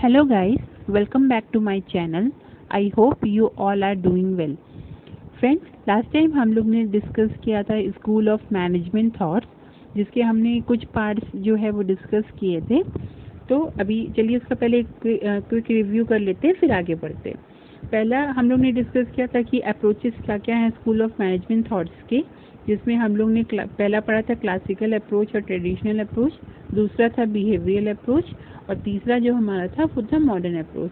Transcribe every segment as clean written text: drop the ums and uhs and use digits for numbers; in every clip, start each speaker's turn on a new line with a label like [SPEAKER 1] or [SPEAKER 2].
[SPEAKER 1] Hello guys, welcome back to my channel. I hope you all are doing well. Friends, last time हम लोग ने discuss किया था school of management thoughts, जिसके हमने कुछ पार्ट्स जो है वो डिस्कस किए थे। तो अभी चलिए उसका पहले क्विक रिव्यू कर लेते हैं, फिर आगे बढ़ते हैं। पहला हम लोग ने डिस्कस किया था कि अप्रोचेस क्या क्या हैं स्कूल ऑफ मैनेजमेंट थॉट्स के, जिसमें हम लोग ने पहला पढ़ा था क्लासिकल अप्रोच और ट्रेडिशनल अप्रोच, दूसरा था बिहेवियरल अप्रोच और तीसरा जो हमारा था वो था मॉडर्न अप्रोच।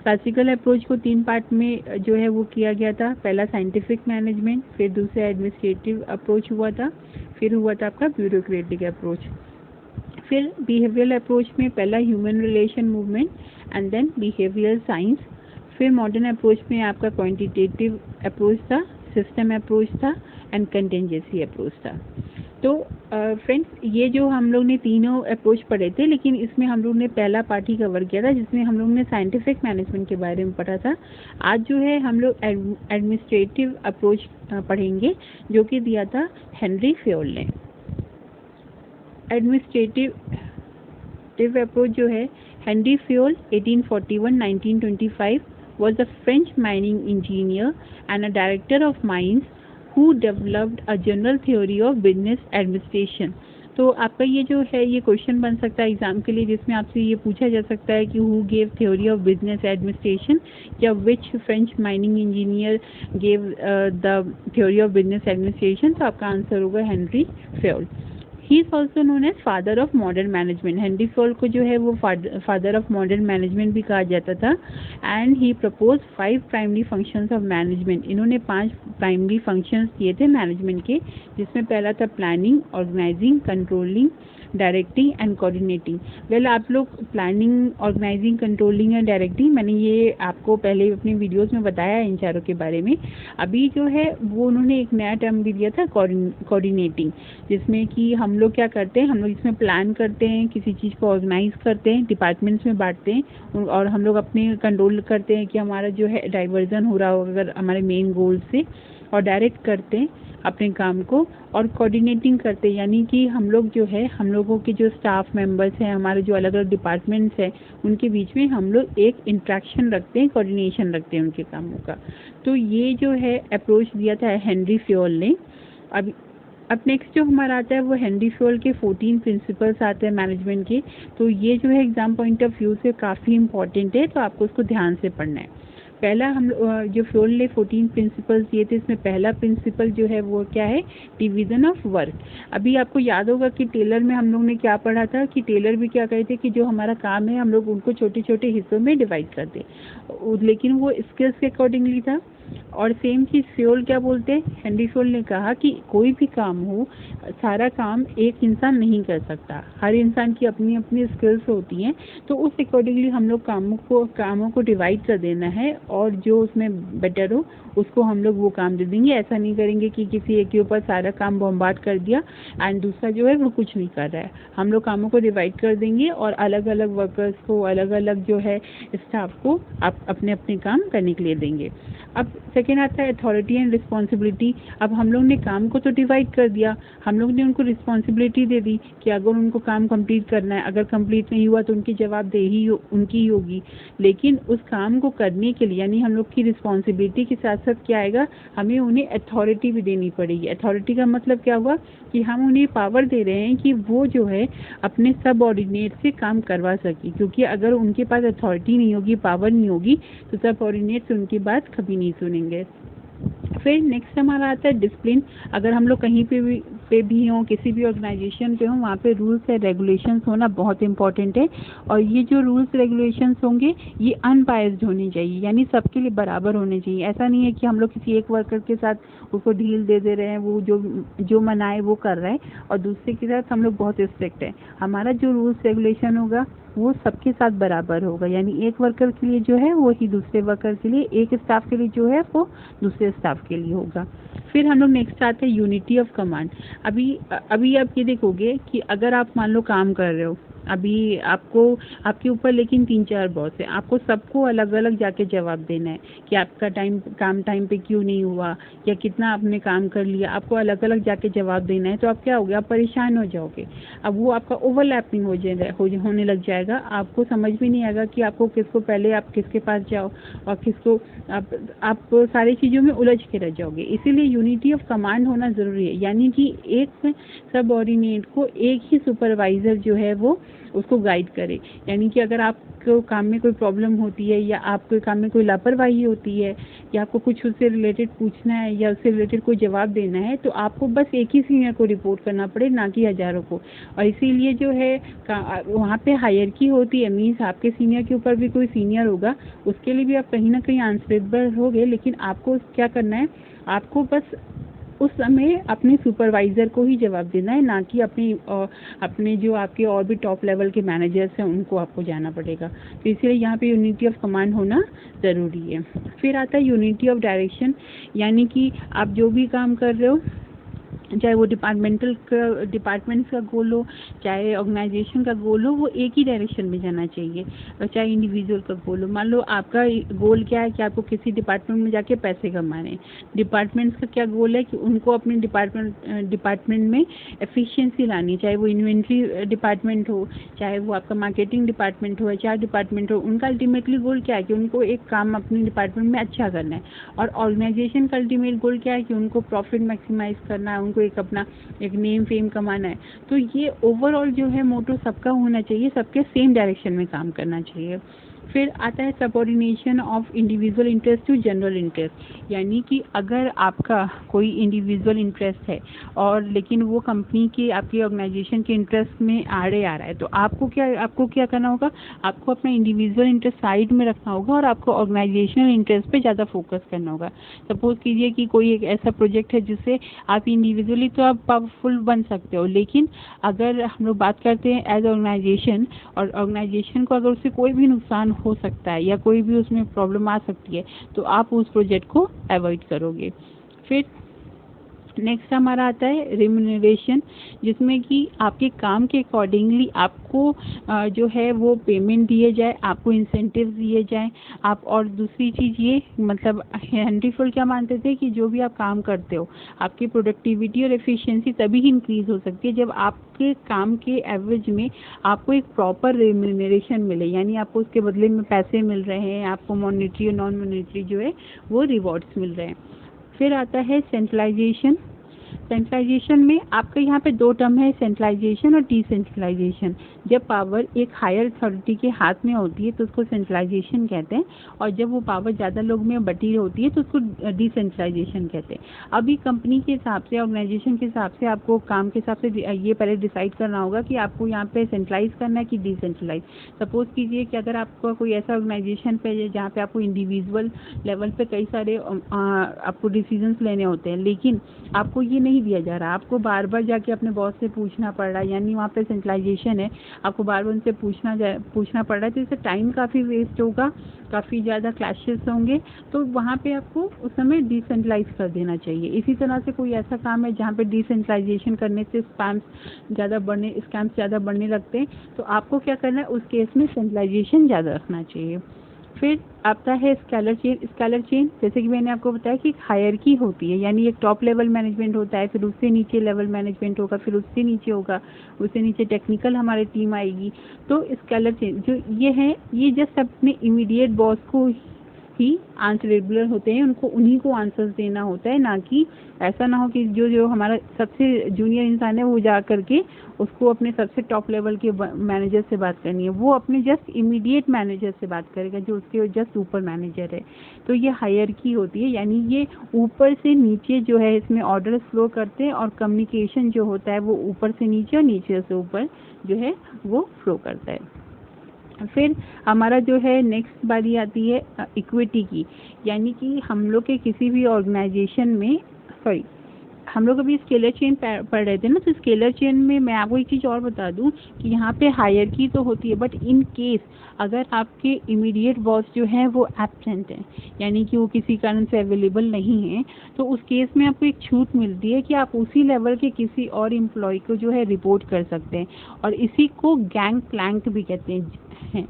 [SPEAKER 1] क्लासिकल अप्रोच को 3 पार्ट में जो है वो किया गया था। पहला साइंटिफिक मैनेजमेंट, फिर दूसरा एडमिनिस्ट्रेटिव अप्रोच हुआ था, फिर हुआ था आपका ब्यूरोक्रेटिक अप्रोच। फिर बिहेवियरल अप्रोच में पहला human relation movement and then behaviour science. फिर मॉडर्न अप्रोच में आपका क्वांटिटेटिव अप्रोच था, सिस्टम अप्रोच था एंड कंटिजेंसी अप्रोच था। तो फ्रेंड्स, ये जो हम लोग ने तीनों अप्रोच पढ़े थे, लेकिन इसमें हम लोग ने पहला पार्ट ही कवर किया था जिसमें हम लोग ने साइंटिफिक मैनेजमेंट के बारे में पढ़ा था। आज जो है हम लोग एडमिनिस्ट्रेटिव अप्रोच पढ़ेंगे, जो कि दिया था हेनरी फ्योल ने। एडमिनिस्ट्रेटिव अप्रोच जो है, Henry Fayol 1841-1925 was a French mining engineer and a director of mines who developed a general theory of business administration। तो आपका ये जो है ये क्वेश्चन बन सकता है एग्जाम के लिए, जिसमें आपसे ये पूछा जा सकता है कि who gave theory of business administration, या which French mining engineer gave the theory of business administration. तो आपका आंसर होगा Henri Fayol. He is also known as father of modern management. Henri Fayol को जो है वो फादर ऑफ मॉडर्न मैनेजमेंट भी कहा जाता था। And he propose 5 primary functions of management. इन्होंने 5 प्राइमरी फंक्शंस दिए थे मैनेजमेंट के, जिसमें पहला था planning, organising, controlling, directing and coordinating. Well, आप लोग planning, organising, controlling and directing, मैंने ये आपको पहले अपनी वीडियोस में बताया है इन चारों के बारे में। अभी जो है वो उन्होंने एक नया टर्म भी दिया था, कोऑर्डिनेटिंग, जिसमें कि हम लोग क्या करते हैं, हम लोग इसमें प्लान करते हैं, किसी चीज़ को ऑर्गेनाइज करते हैं, डिपार्टमेंट्स में बांटते हैं, और हम लोग अपने कंट्रोल करते हैं कि हमारा जो है डाइवर्जन हो रहा हो अगर हमारे मेन गोल से, और डायरेक्ट करते हैं अपने काम को, और कोऑर्डिनेटिंग करते हैं, यानी कि हम लोग जो है, हम लोगों के जो स्टाफ मेंबर्स हैं, हमारे जो अलग अलग डिपार्टमेंट्स हैं, उनके बीच में हम लोग एक इंट्रैक्शन रखते हैं, कोऑर्डिनेशन रखते हैं उनके कामों का। तो ये जो है अप्रोच दिया था हेनरी फ्योल ने। अब नेक्स्ट जो हमारा आता है वो हेनरी फ्योल के 14 प्रिंसिपल्स आते हैं मैनेजमेंट के। तो ये जो है एग्जाम पॉइंट ऑफ व्यू से काफ़ी इंपॉर्टेंट है, तो आपको उसको ध्यान से पढ़ना है। पहला हम जो फ्योल ने 14 प्रिंसिपल्स दिए थे, इसमें पहला प्रिंसिपल जो है वो क्या है, डिवीज़न ऑफ वर्क। अभी आपको याद होगा कि टेलर में हम लोग ने क्या पढ़ा था, कि टेलर भी क्या कहते कि जो हमारा काम है हम लोग उनको छोटे छोटे हिस्सों में डिवाइड कर दें, लेकिन वो स्किल्स के अकॉर्डिंगली था। और सेम चीज़ फ्योल क्या बोलते हैं, हेनरी फ्योल ने कहा कि कोई भी काम हो, सारा काम एक इंसान नहीं कर सकता, हर इंसान की अपनी अपनी स्किल्स होती हैं। तो उस अकॉर्डिंगली हम लोग कामों को डिवाइड कर देना है, और जो उसमें बेटर हो उसको हम लोग वो काम दे देंगे। ऐसा नहीं करेंगे कि किसी एक के ऊपर सारा काम बॉम्बार्ड कर दिया एंड दूसरा जो है वो कुछ नहीं कर रहा है। हम लोग कामों को डिवाइड कर देंगे और अलग अलग वर्कर्स को, अलग अलग जो है स्टाफ को आप अपने अपने काम करने के लिए देंगे। अब सेकेंड आता है अथॉरिटी एंड रिस्पॉन्सिबिलिटी। अब हम लोग ने काम को तो डिवाइड कर दिया, हम लोग ने उनको रिस्पॉन्सिबिलिटी दे दी कि अगर उनको काम कंप्लीट करना है, अगर कंप्लीट नहीं हुआ तो उनकी जवाबदेही उनकी ही होगी। लेकिन उस काम को करने के लिए, यानी हम लोग की रिस्पॉन्सिबिलिटी के साथ साथ क्या आएगा, हमें उन्हें अथॉरिटी भी देनी पड़ेगी। अथॉरिटी का मतलब क्या हुआ कि हम उन्हें पावर दे रहे हैं कि वो जो है अपने सबऑर्डिनेट से काम करवा सके, क्योंकि अगर उनके पास अथॉरिटी नहीं होगी, पावर नहीं होगी, तो सबऑर्डिनेट से उनकी बात कभी नहीं सुनेंगे। फिर नेक्स्ट हमारा आता है डिसिप्लिन। अगर हम लोग कहीं पे भी हों, किसी भी ऑर्गेनाइजेशन पे हों, वहाँ पे रूल्स एंड रेगुलेशंस होना बहुत इंपॉर्टेंट है। और ये जो रूल्स रेगुलेशंस होंगे ये अनबायस्ड होने चाहिए, यानी सबके लिए बराबर होने चाहिए। ऐसा नहीं है कि हम लोग किसी एक वर्कर के साथ उसको ढील दे रहे हैं, वो जो मनाए वो कर रहा है, और दूसरे के साथ हम लोग बहुत स्ट्रिक्ट हैं। हमारा जो रूल्स रेगुलेशन होगा वो सबके साथ बराबर होगा, यानी एक वर्कर के लिए जो है वो ही दूसरे वर्कर के लिए, एक स्टाफ के लिए जो है वो दूसरे स्टाफ के लिए होगा। फिर हम लोग नेक्स्ट आते हैं यूनिटी ऑफ कमांड। अभी आप ये देखोगे कि अगर आप मान लो काम कर रहे हो, अभी आपको आपके ऊपर लेकिन 3-4 बॉस है, आपको सबको अलग अलग जाके जवाब देना है कि आपका काम टाइम पे क्यों नहीं हुआ या कितना आपने काम कर लिया, आपको अलग अलग जाके जवाब देना है। तो आप क्या होगे, आप परेशान हो जाओगे। अब वो आपका ओवरलैपिंग होने लग जाएगा, आपको समझ भी नहीं आएगा कि आपको किसको पहले आप किसके पास जाओ और किसको आप सारी चीज़ों में उलझ के रह जाओगे। इसीलिए यूनिटी ऑफ कमांड होना ज़रूरी है, यानी कि एक सबऑर्डिनेट को एक ही सुपरवाइज़र जो है वो उसको गाइड करे। यानी कि अगर आपको काम में कोई प्रॉब्लम होती है या आपके काम में कोई लापरवाही होती है या आपको कुछ उससे रिलेटेड पूछना है या उससे रिलेटेड कोई जवाब देना है, तो आपको बस एक ही सीनियर को रिपोर्ट करना पड़े, ना कि हज़ारों को। और इसीलिए जो है वहाँ पे हायरकी होती है, मीन्स आपके सीनियर के ऊपर भी कोई सीनियर होगा, उसके लिए भी आप कहीं ना कहीं आंसरेबल होगे, लेकिन आपको क्या करना है, आपको बस उस समय अपने सुपरवाइज़र को ही जवाब देना है, ना कि अपने जो आपके और भी टॉप लेवल के मैनेजर्स हैं उनको आपको जाना पड़ेगा। तो इसलिए यहाँ पे यूनिटी ऑफ कमांड होना ज़रूरी है। फिर आता है यूनिटी ऑफ डायरेक्शन, यानी कि आप जो भी काम कर रहे हो, चाहे वो डिपार्टमेंट्स का गोल हो, चाहे ऑर्गेनाइजेशन का गोल हो, वो एक ही डायरेक्शन में जाना चाहिए। और चाहे इंडिविजुअल का गोल हो, मान लो आपका गोल क्या है कि आपको किसी डिपार्टमेंट में जाके पैसे कमाने हैं, डिपार्टमेंट्स का क्या गोल है कि उनको अपने डिपार्टमेंट में एफिशिएंसी लानी, चाहे वो इन्वेंट्री डिपार्टमेंट हो, चाहे वो आपका मार्केटिंग डिपार्टमेंट हो, चाहे डिपार्टमेंट हो, उनका अल्टीमेटली गोल क्या है कि उनको एक काम अपने डिपार्टमेंट में अच्छा करना है। और ऑर्गेनाइजेशन का अल्टीमेट गोल क्या है कि उनको प्रॉफिट मैक्सिमाइज करना है, उनको अपना एक नेम फेम कमाना है। तो ये ओवरऑल जो है मोटो सबका होना चाहिए, सबके सेम डायरेक्शन में काम करना चाहिए। फिर आता है subordination of individual interest to general interest, यानी कि अगर आपका कोई इंडिविजुअल इंटरेस्ट है और लेकिन वो कंपनी के आपके ऑर्गेनाइजेशन के इंटरेस्ट में आड़े आ रहा है, तो आपको क्या करना होगा, आपको अपना इंडिविजुअल इंटरेस्ट साइड में रखना होगा और आपको ऑर्गेनाइजेशनल इंटरेस्ट पे ज़्यादा फोकस करना होगा। सपोज कीजिए कि कोई एक ऐसा प्रोजेक्ट है जिससे आप इंडिविजुअली तो आप पावरफुल बन सकते हो, लेकिन अगर हम लोग बात करते हैं एज ऑर्गेनाइजेशन, और ऑर्गेनाइजेशन को अगर उससे कोई भी नुकसान हो सकता है या कोई भी उसमें प्रॉब्लम आ सकती है, तो आप उस प्रोजेक्ट को अवॉइड करोगे। फिर नेक्स्ट हमारा आता है रिम्यूनरेशन, जिसमें कि आपके काम के अकॉर्डिंगली आपको जो है वो पेमेंट दिए जाए, आपको इंसेंटिव दिए जाए। आप और दूसरी चीज़ ये, मतलब हेनरी फोर्ड क्या मानते थे कि जो भी आप काम करते हो, आपकी प्रोडक्टिविटी और एफिशिएंसी तभी ही इंक्रीज हो सकती है जब आपके काम के एवरेज में आपको एक प्रॉपर रिम्यूनरेशन मिले, यानी आपको उसके बदले में पैसे मिल रहे हैं, आपको मॉनेटरी और नॉन मॉनेटरी जो है वो रिवॉर्ड्स मिल रहे हैं। फिर आता है सेंट्रलाइजेशन। सेंट्रलाइजेशन में आपके यहाँ पे दो टर्म है, सेंट्रलाइजेशन और डिसेंट्रलाइजेशन। जब पावर एक हायर अथॉरिटी के हाथ में होती है तो उसको सेंट्रलाइजेशन कहते हैं, और जब वो पावर ज़्यादा लोग में बटी होती है तो उसको डिसेंट्रलाइजेशन कहते हैं। अभी कंपनी के हिसाब से, ऑर्गेनाइजेशन के हिसाब से आपको काम के हिसाब से ये पहले डिसाइड करना होगा कि आपको यहाँ पे सेंट्रलाइज करना है कि डिसेंट्रलाइज। सपोज कीजिए कि अगर आपका कोई ऐसा ऑर्गेनाइजेशन पे है जहाँ पे आपको इंडिविजुअल लेवल पे कई सारे आपको डिसीजंस लेने होते हैं, लेकिन आपको ये नहीं दिया जा रहा, आपको बार बार जाके अपने बॉस से पूछना पड़ रहा है, यानी वहाँ पे सेंट्रलाइजेशन है, आपको बार बार उनसे पूछना पड़ रहा है, तो इससे टाइम काफ़ी वेस्ट होगा, काफ़ी ज़्यादा क्लैशेस होंगे। तो वहाँ पे आपको उस समय डिसेंट्रलाइज कर देना चाहिए। इसी तरह से कोई ऐसा काम है जहाँ पे डिसेंट्रलाइजेशन करने से स्कैम्स ज़्यादा बढ़ने लगते हैं, तो आपको क्या करना है, उस केस में सेंट्रलाइजेशन ज़्यादा रखना चाहिए। फिर आता है स्केलर चेन। जैसे कि मैंने आपको बताया कि एक हायरकी होती है, यानी एक टॉप लेवल मैनेजमेंट होता है, फिर उससे नीचे लेवल मैनेजमेंट होगा, फिर उससे नीचे होगा, उससे नीचे टेक्निकल हमारी टीम आएगी। तो स्केलर चेन जो ये है, ये जस्ट अपने इमीडिएट बॉस को ही आंसरेबल होते हैं, उनको उन्हीं को आंसर्स देना होता है, ना कि ऐसा ना हो कि जो हमारा सबसे जूनियर इंसान है वो जा करके उसको अपने सबसे टॉप लेवल के मैनेजर से बात करनी है, वो अपने जस्ट इमीडिएट मैनेजर से बात करेगा जो उसके जस्ट ऊपर मैनेजर है। तो ये हायरकी होती है, यानी ये ऊपर से नीचे जो है इसमें ऑर्डर फ्लो करते हैं, और कम्युनिकेशन जो होता है वो ऊपर से नीचे और नीचे से ऊपर जो है वो फ्लो करता है। फिर हमारा जो है नेक्स्ट बारी आती है इक्विटी की, यानी कि हम लोग के किसी भी ऑर्गेनाइजेशन में हम लोग अभी स्केलर चेन पढ़ रहे थे ना, तो स्केलर चेन में मैं आपको एक चीज़ और बता दूं कि यहाँ पे हायरकी तो होती है, बट इन केस अगर आपके इमीडिएट बॉस जो है वो एब्सेंट है, यानी कि वो किसी कारण से अवेलेबल नहीं है, तो उस केस में आपको एक छूट मिलती है कि आप उसी लेवल के किसी और एम्प्लॉय को जो है रिपोर्ट कर सकते हैं, और इसी को गैंग प्लैंक भी कहते हैं।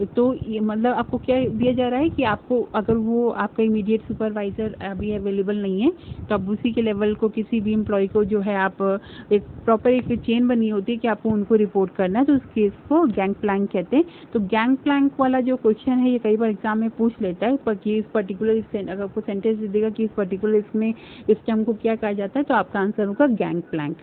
[SPEAKER 1] तो ये मतलब आपको क्या दिया जा रहा है कि आपको अगर वो आपका इमीडिएट सुपरवाइजर अभी अवेलेबल नहीं है, तो आप उसी के लेवल को किसी भी एम्प्लॉय को जो है आप एक प्रॉपर एक चेन बनी होती है कि आपको उनको रिपोर्ट करना है, तो उस केस को गैंग प्लैंक कहते हैं। तो गैंग प्लैंक वाला जो क्वेश्चन है ये कई बार एग्जाम में पूछ लेता है, पर कि इस पर्टिकुलर अगर आपको सेंटेंस दे देगा कि इस पर्टिकुलर इसमें इस टर्म को क्या कहा जाता है, तो आपका आंसर होगा गैंग प्लैंक।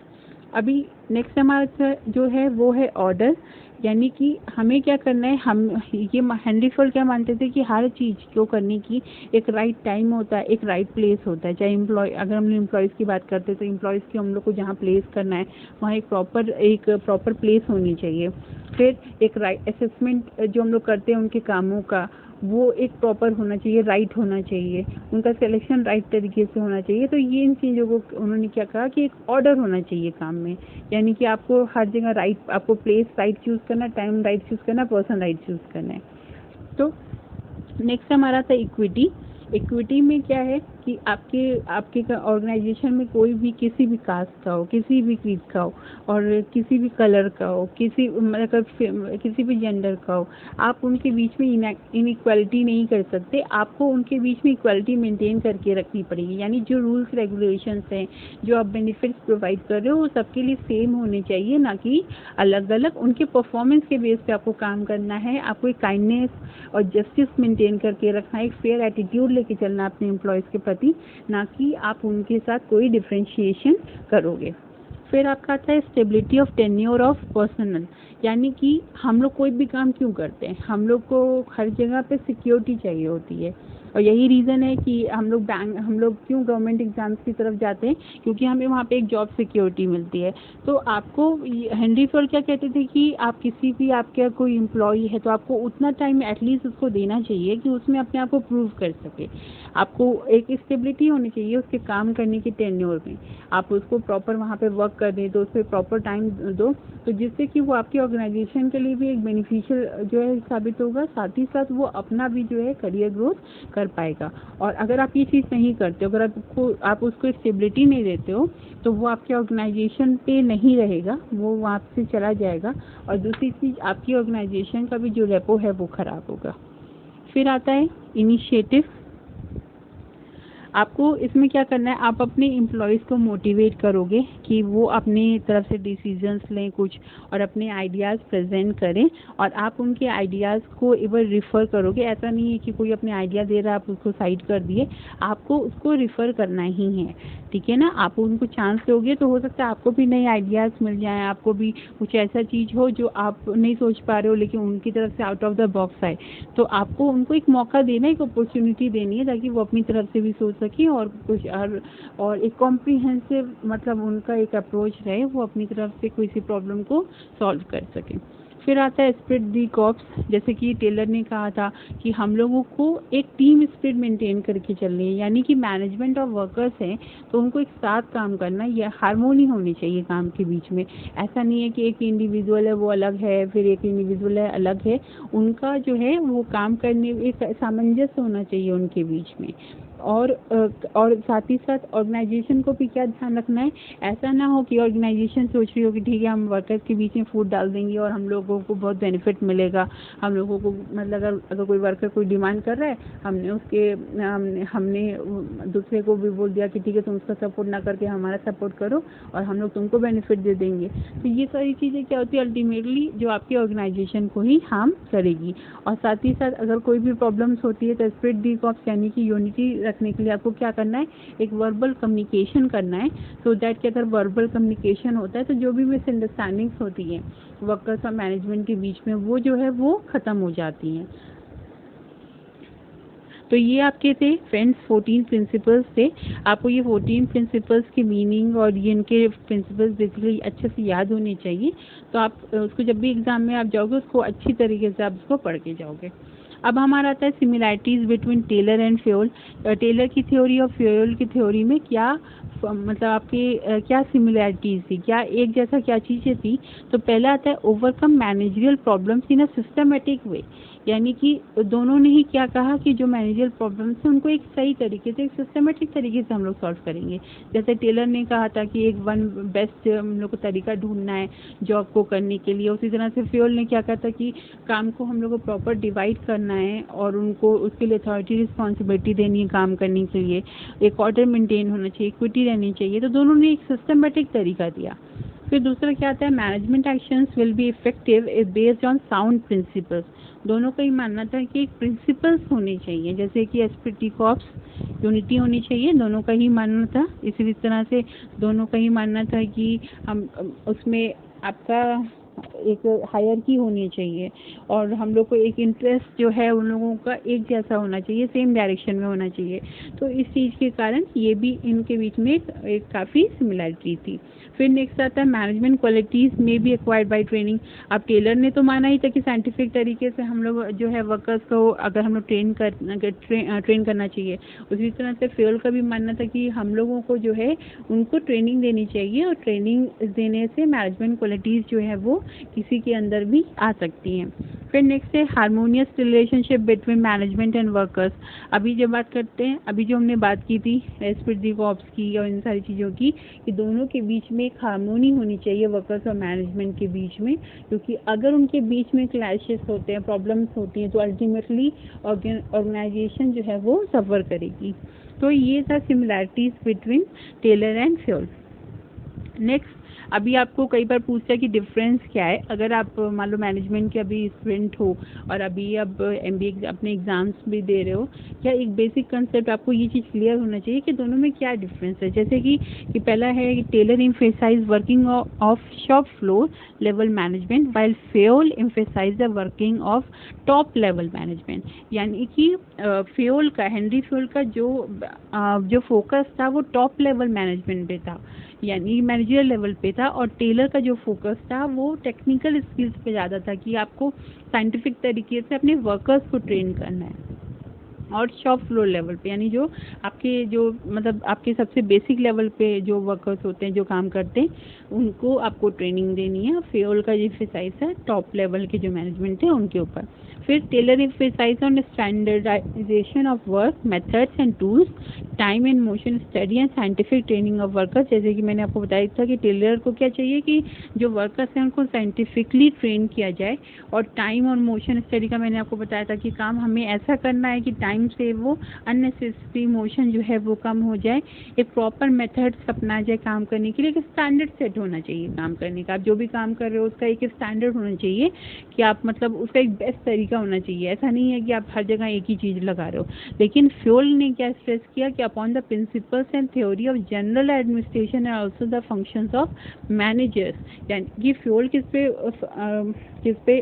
[SPEAKER 1] अभी नेक्स्ट हमारा जो है वो है ऑर्डर, यानी कि हमें क्या करना है, हम ये हेनरी फोर्ड क्या मानते थे कि हर चीज़ को करने की एक राइट टाइम होता है, एक राइट प्लेस होता है। चाहे अगर हम एम्प्लॉयज़ की बात करते हैं तो एम्प्लॉयज़ की हम लोग को जहाँ प्लेस करना है वहाँ एक प्रॉपर प्लेस होनी चाहिए। फिर एक राइट असेसमेंट जो हम लोग करते हैं उनके कामों का, वो एक प्रॉपर होना चाहिए, राइट होना चाहिए, उनका सिलेक्शन राइट तरीके से होना चाहिए। तो ये इन चीज़ों को उन्होंने क्या कहा कि एक ऑर्डर होना चाहिए काम में, यानी कि आपको हर जगह राइट, आपको प्लेस राइट चूज़ करना, टाइम राइट चूज़ करना, पर्सन राइट चूज़ करना है। तो नेक्स्ट हमारा था इक्विटी। इक्विटी में क्या है कि आपके ऑर्गेनाइजेशन में कोई भी किसी भी कास्ट का हो, किसी भी क्रीड का हो, और किसी भी कलर का हो, मतलब किसी भी जेंडर का हो, आप उनके बीच में इनइक्वालिटी नहीं कर सकते। आपको उनके बीच में इक्वालिटी मेंटेन करके रखनी पड़ेगी, यानी जो रूल्स रेगुलेशंस हैं, जो आप बेनिफिट्स प्रोवाइड कर रहे हो, वो सबके लिए सेम होने चाहिए, ना कि अलग अलग। उनके परफॉर्मेंस के बेस पे आपको काम करना है। आपको एक काइंडनेस और जस्टिस मेंटेन करके रखना है, एक फेयर एटीट्यूड लेके चलना अपने एम्प्लॉयज़ के प्रति, ना कि आप उनके साथ कोई डिफरेंशिएशन करोगे। फिर आपका आता है stability of tenure of personal, यानी कि हम लोग कोई भी काम क्यों करते हैं, हम लोग को हर जगह पे सिक्योरिटी चाहिए होती है, और यही रीज़न है कि हम लोग क्यों गवर्नमेंट एग्जाम्स की तरफ जाते हैं, क्योंकि हमें वहाँ पे एक जॉब सिक्योरिटी मिलती है। तो आपको हेनरी फोर्ड क्या कहते थे कि आप किसी भी आपका कोई एम्प्लॉई है तो आपको उतना टाइम एटलीस्ट उसको देना चाहिए कि उसमें अपने आप को प्रूव कर सके। आपको एक स्टेबिलिटी होनी चाहिए उसके काम करने की टेन्योर में, आप उसको प्रॉपर वहाँ पे वर्क कर दें तो उस पर प्रॉपर टाइम दो, तो जिससे कि वो आपकी ऑर्गेनाइजेशन के लिए भी एक बेनिफिशियल जो है साबित होगा, साथ ही साथ वो अपना भी जो है करियर ग्रोथ कर पाएगा। और अगर आप ये चीज़ नहीं करते, अगर आप उसको स्टेबिलिटी नहीं देते हो, तो वो आपके ऑर्गेनाइजेशन पे नहीं रहेगा, वो वहाँ से चला जाएगा, और दूसरी चीज़ आपकी ऑर्गेनाइजेशन का भी जो रेपो है वो खराब होगा। फिर आता है इनिशिएटिव। आपको इसमें क्या करना है, आप अपने एम्प्लॉयज़ को मोटिवेट करोगे कि वो अपनी तरफ से डिसीजंस लें कुछ, और अपने आइडियाज़ प्रेजेंट करें, और आप उनके आइडियाज़ को एक बार रिफ़र करोगे। ऐसा नहीं है कि कोई अपने आइडिया दे रहा है आप उसको साइड कर दिए, आपको उसको रिफ़र करना ही है, ठीक है ना। आप उनको चांस दोगे तो हो सकता है आपको भी नए आइडियाज़ मिल जाएँ, आपको भी कुछ ऐसा चीज़ हो जो आप नहीं सोच पा रहे हो, लेकिन उनकी तरफ से आउट ऑफ द बॉक्स आए, तो आपको उनको एक मौका देना है, एक अपॉर्चुनिटी देनी है, ताकि वो अपनी तरफ से भी सोच सके और कुछ और एक कॉम्प्रिहेंसिव मतलब उनका एक अप्रोच रहे, वो अपनी तरफ से किसी प्रॉब्लम को सॉल्व कर सके। फिर आता है स्पिरिट दी कॉर्प्स, जैसे कि टेलर ने कहा था कि हम लोगों को एक टीम स्पिरिट मेंटेन करके चलनी है, यानी कि मैनेजमेंट ऑफ वर्कर्स हैं तो उनको एक साथ काम करना, या हार्मोनी होनी चाहिए काम के बीच में। ऐसा नहीं है कि एक इंडिविजुअल है वो अलग है, फिर एक इंडिविजुअल है अलग है, उनका जो है वो काम करने एक सामंजस्य होना चाहिए उनके बीच में। और साथ ही साथ ऑर्गेनाइजेशन को भी क्या ध्यान रखना है, ऐसा ना हो कि ऑर्गेनाइजेशन सोच रही हो कि ठीक है हम वर्कर्स के बीच में फूड डाल देंगे और हम लोगों को बहुत बेनिफिट मिलेगा, हम लोगों को मतलब अगर कोई वर्कर कोई डिमांड कर रहा है, हमने दूसरे को भी बोल दिया कि ठीक है तुम उसका सपोर्ट ना करके हमारा सपोर्ट करो और हम लोग तुमको बेनिफिट दे देंगे। तो ये सारी चीज़ें क्या होती है, अल्टीमेटली जो आपकी ऑर्गेनाइजेशन को ही हार्म करेगी। और साथ ही साथ अगर कोई भी प्रॉब्लम्स होती है तो स्पिरिट दी कॉर्प्स यानी कि यूनिटी रखने के लिए आपको क्या करना है, एक वर्बल कम्युनिकेशन करना है, सो दैट कि अगर वर्बल कम्युनिकेशन होता है तो जो भी मिसअंडरस्टैंडिंग्स होती हैं वर्कर्स और मैनेजमेंट के बीच में वो जो है वो ख़त्म हो जाती हैं। तो ये आपके थे फ्रेंड्स 14 प्रिंसिपल्स थे। आपको ये 14 प्रिंसिपल्स की मीनिंग और ये इनके प्रिंसिपल्स बेसिकली अच्छे से याद होने चाहिए। तो आप उसको जब भी एग्जाम में आप जाओगे उसको अच्छी तरीके से आप उसको पढ़ के जाओगे। अब हमारा आता है similarities between Taylor and Fayol. Taylor की थ्योरी और फ्योल की थ्योरी में क्या मतलब आपके क्या सिमिलैरिटीज़ थी, क्या एक जैसा क्या चीज़ें थी। तो पहला आता है overcome managerial problems in a systematic way, यानी कि दोनों ने ही क्या कहा कि जो मैनेजरियल प्रॉब्लम्स हैं उनको एक सही तरीके से, एक सिस्टमेटिक तरीके से हम लोग सॉल्व करेंगे। जैसे टेलर ने कहा था कि एक वन बेस्ट हम लोग को तरीका ढूंढना है जॉब को करने के लिए, उसी तरह से फ्योल ने क्या कहा था कि काम को हम लोग को प्रॉपर डिवाइड करना है और उनको उसके लिए अथॉरिटी रिस्पॉन्सिबिलिटी देनी है काम करने के लिए, एक ऑर्डर मेंटेन होना चाहिए, इक्विटी रहनी चाहिए। तो दोनों ने एक सिस्टमेटिक तरीका दिया। फिर दूसरा क्या आता है management actions will be effective if based on sound principles. दोनों का ही मानना था कि एक प्रिंसिपल्स होने चाहिए, जैसे कि एस्पिरिट कॉर्प्स यूनिटी होनी चाहिए, दोनों का ही मानना था। इसी तरह से दोनों का ही मानना था कि हम उसमें आपका एक हायरार्की होनी चाहिए और हम लोग को एक इंटरेस्ट जो है उन लोगों का एक जैसा होना चाहिए, सेम डायरेक्शन में होना चाहिए। तो इस चीज़ के कारण ये भी इनके बीच में एक काफ़ी सिमिलैरिटी थी। फिर नेक्स्ट आता है मैनेजमेंट क्वालिटीज़ में बी एक्वायर्ड बाय ट्रेनिंग। अब टेलर ने तो माना ही था कि साइंटिफिक तरीके से हम लोग जो है वर्कर्स को अगर हम लोग ट्रेन करना चाहिए। उसी तरह से फ्योल का भी मानना था कि हम लोगों को जो है उनको ट्रेनिंग देनी चाहिए और ट्रेनिंग देने से मैनेजमेंट क्वालिटीज़ जो है वो किसी के अंदर भी आ सकती हैं। फिर नेक्स्ट है harmonious relationship between management and workers. अभी जब बात करते हैं, अभी जो हमने बात की थी एस्पिरिट कॉर्प्स की और इन सारी चीज़ों की, कि दोनों के बीच में एक हार्मोनी होनी चाहिए वर्कर्स और मैनेजमेंट के बीच में, क्योंकि अगर उनके बीच में क्लैशेस होते हैं, प्रॉब्लम्स होती हैं, तो अल्टीमेटली ऑर्गेनाइजेशन जो है वो सफ़र करेगी। तो ये था similarities between Taylor and Fayol. Next, अभी आपको कई बार पूछता है कि डिफरेंस क्या है। अगर आप मान लो मैनेजमेंट के अभी स्टूडेंट हो और अभी अब MBA अपने एग्ज़ाम्स भी दे रहे हो, क्या एक बेसिक कंसेप्ट आपको ये चीज़ क्लियर होना चाहिए कि दोनों में क्या डिफरेंस है। जैसे कि पहला है कि Taylor emphasise working of shop floor level management while Fayol emphasise the working of top level management. यानी कि फ्योल का, हेनरी फ्योल का जो फोकस था वो टॉप लेवल मैनेजमेंट पे था, यानी मैनेजर लेवल पे था, और टेलर का जो फोकस था वो टेक्निकल स्किल्स पे ज़्यादा था कि आपको साइंटिफिक तरीके से अपने वर्कर्स को ट्रेन करना है। और शॉप फ्लोर लेवल पे, यानी जो आपके जो मतलब आपके सबसे बेसिक लेवल पे जो वर्कर्स होते हैं जो काम करते हैं उनको आपको ट्रेनिंग देनी है। फ्योल का जो एम्फेसाइज है टॉप लेवल के जो मैनेजमेंट है उनके ऊपर। फिर Taylor emphasise on standardisation of work methods and tools, time and motion study and scientific training of workers. जैसे कि मैंने आपको बताया था कि टेलर को क्या चाहिए कि जो वर्कर्स हैं उनको साइंटिफिकली ट्रेन किया जाए, और टाइम और मोशन स्टडी का मैंने आपको बताया था कि काम हमें ऐसा करना है कि टाइम से वो अननेसेसरी मोशन जो है वो कम हो जाए, एक प्रॉपर मेथड्स अपनाया जाए काम करने के लिए, एक स्टैंडर्ड सेट होना चाहिए काम करने का। आप जो भी काम कर रहे हो उसका एक स्टैंडर्ड होना चाहिए कि आप मतलब उसका एक बेस्ट तरीका होना चाहिए। ऐसा नहीं है कि आप हर जगह एक ही चीज़ लगा रहे हो। लेकिन फ्योल ने क्या स्ट्रेस किया कि upon the principles and theory of general administration and also the functions of managers, यानी कि फ्योल किस पे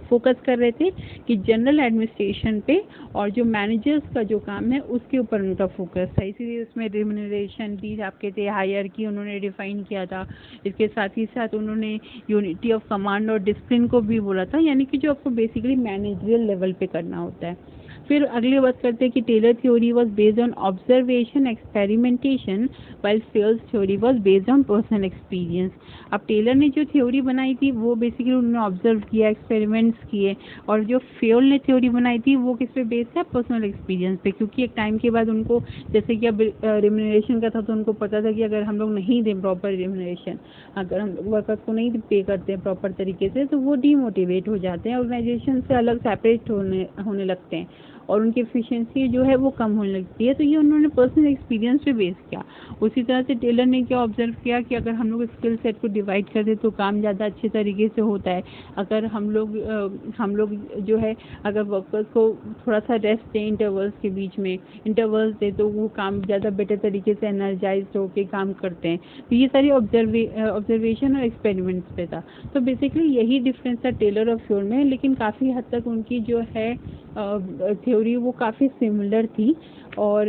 [SPEAKER 1] फोकस कर रहे थे कि जनरल एडमिनिस्ट्रेशन पे और जो मैनेजर्स का जो काम है उसके ऊपर उनका फोकस था। इसीलिए उसमें रिम्यूनरेशन भी आपके थे, हायरार्की उन्होंने डिफाइन किया था। इसके साथ ही साथ उन्होंने यूनिटी ऑफ कमांड और डिसिप्लिन को भी बोला था, यानी कि जो आपको बेसिकली मैनेजरियल लेवल पे करना होता है। फिर अगली बात करते हैं कि Taylor theory was based on observation experimentation while Fayol's theory was based on personal experience. अब टेलर ने जो थ्योरी बनाई थी वो बेसिकली उन्होंने ऑब्जर्व किया, एक्सपेरिमेंट्स किए, और जो फ्योल ने थ्योरी बनाई थी वो किस पे बेस्ड है, पर्सनल एक्सपीरियंस पे। क्योंकि एक टाइम के बाद उनको जैसे कि अब रिम्यूनरेशन का था तो उनको पता था कि अगर हम लोग नहीं दें प्रॉपर रिम्यूनरेशन, अगर हम वर्कर्स को नहीं पे करते हैं प्रॉपर तरीके से, तो वो डीमोटिवेट हो जाते हैं, ऑर्गेनाइजेशन से अलग सेपरेट होने लगते हैं और उनकी एफिशिएंसी जो है वो कम होने लगती है। तो ये उन्होंने पर्सनल एक्सपीरियंस पे बेस किया। उसी तरह से टेलर ने क्या ऑब्जर्व किया कि अगर हम लोग स्किल सेट को डिवाइड कर दें तो काम ज़्यादा अच्छे तरीके से होता है। अगर हम लोग जो है अगर वर्कर्स को थोड़ा सा रेस्ट दें इंटरवल्स के बीच में, इंटरवल्स दें, तो वो काम ज़्यादा बेटर तरीके से एनर्जाइज होकर काम करते हैं। तो ये सारी ऑब्जर्वेशन और एक्सपेरिमेंट्स पे था। तो बेसिकली यही डिफरेंस था टेलर और फ्योल में, लेकिन काफ़ी हद तक उनकी जो है थ्योरी वो काफ़ी सिमिलर थी। और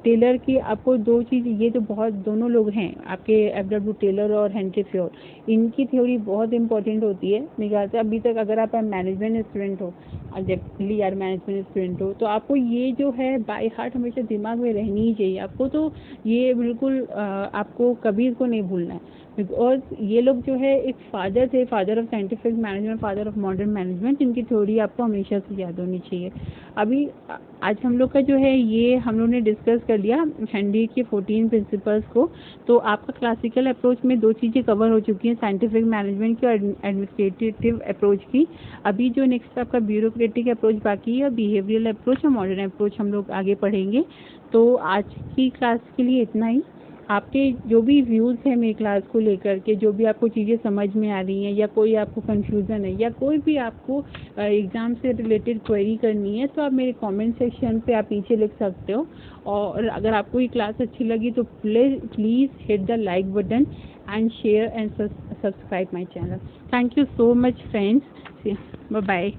[SPEAKER 1] टेलर की आपको दो चीज़, ये तो बहुत दोनों लोग हैं आपके एफ.डब्ल्यू. टेलर और हेनरी फ्योल, इनकी थ्योरी बहुत इंपॉर्टेंट होती है मेरे ख्याल से। अभी तक अगर आप मैनेजमेंट स्टूडेंट हो, डेफिनेटली यार मैनेजमेंट स्टूडेंट हो, तो आपको ये जो है बाय हार्ट हमेशा दिमाग में रहनी ही चाहिए आपको। तो ये बिल्कुल आपको कभी इसको नहीं भूलना है। और ये लोग जो है एक फादर थे, father of scientific management, father of modern management. इनकी थ्योरी आपको हमेशा से याद होनी चाहिए। अभी आज हम लोग का जो है ये हम लोग ने डिस्कस कर लिया हेनरी के 14 प्रिंसिपल्स को। तो आपका क्लासिकल अप्रोच में दो चीज़ें कवर हो चुकी हैं, साइंटिफिक मैनेजमेंट की और एडमिनिस्ट्रेटिव अप्रोच की। अभी जो नेक्स्ट आपका ब्यूरोक्रेटिक अप्रोच बाकी है, बिहेवियरल अप्रोच और मॉडर्न अप्रोच हम लोग आगे पढ़ेंगे। तो आज की क्लास के लिए इतना ही। आपके जो भी व्यूज़ हैं मेरी क्लास को लेकर के, जो भी आपको चीज़ें समझ में आ रही हैं या कोई आपको कंफ्यूजन है या कोई भी आपको एग्ज़ाम से रिलेटेड क्वेरी करनी है, तो आप मेरे कमेंट सेक्शन पे आप नीचे लिख सकते हो। और अगर आपको ये क्लास अच्छी लगी तो please hit the like button and share and subscribe my channel. Thank you so much friends, bye bye.